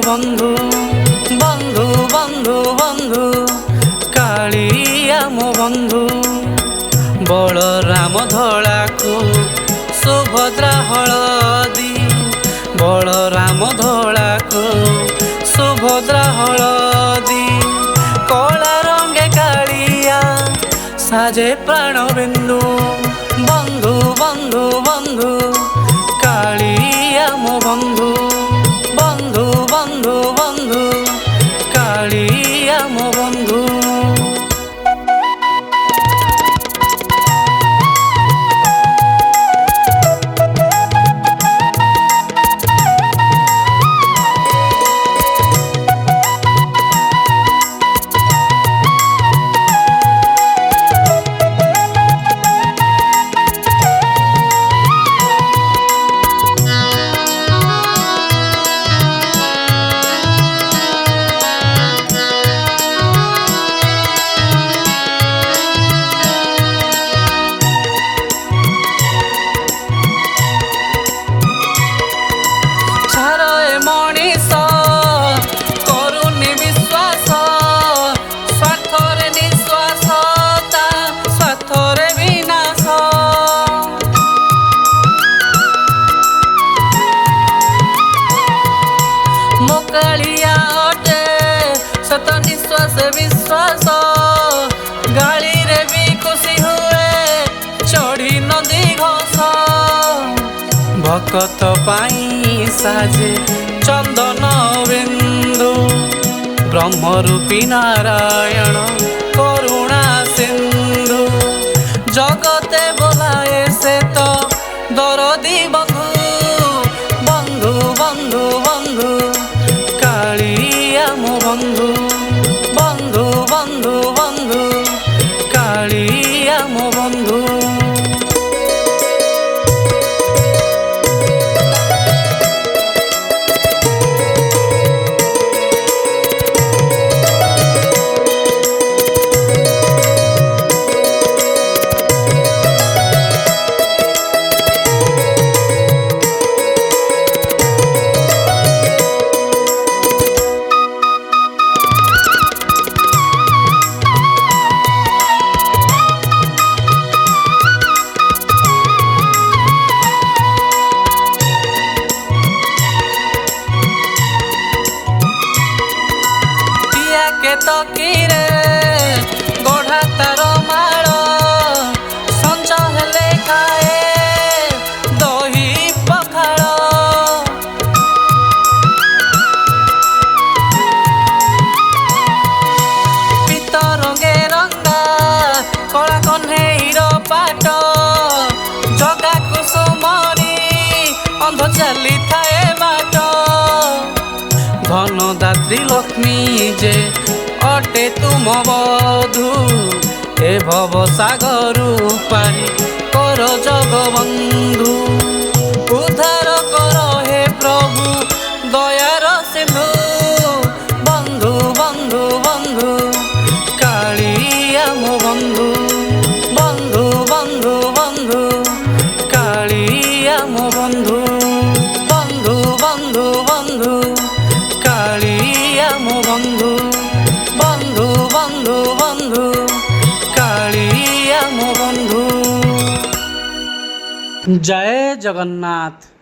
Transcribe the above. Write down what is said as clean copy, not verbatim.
बंधु बंधु बंधु बंधु कालिया मो बंधु बलराम धड़ा को सुभद्रा हलदी बलराम धड़ा को सुभद्रा हलदी कला रंगे कालिया साजे प्राण बिंदु बंधु बंधु बंधु कालिया मो बंधु बंधु बंधु बंधु कालिया मो बंधु कालिया अटे सत निश्वास विश्वास गाड़ी रे भी खुशी हुए चढ़ी नदी घोष भकत पाई साजे चंदन बिंदु ब्रह्मरूपी नारायण करुणा सिंधु जगते बोलाए से तो दरदी बंधु बंधु बंधु बंधु कालिया मो बंधु बंधु बंधु बंधु कालिया मो बंधु के तकीरे गढ़ा तार माल संच हेले खाए दही पखाड़ पीत रंगे रंगा कला कन्हेईर पाट जगा कुसुमरी अंध चली थाए बाट धनदात्री लक्ष्मी जे अटे तुम बधू ए भव सागर पारी कर जगबंधु उद्धार कर हे प्रभु दयार सिंधु बंधु बंधु बंधु कालिया मो बंधु बंधु बंधु बंधु कालिया मो बंधु बंधु बंधु बंधु कालिया मो बंधु बंधु बंधु बंधु कालिया मो बंधु। जय जगन्नाथ।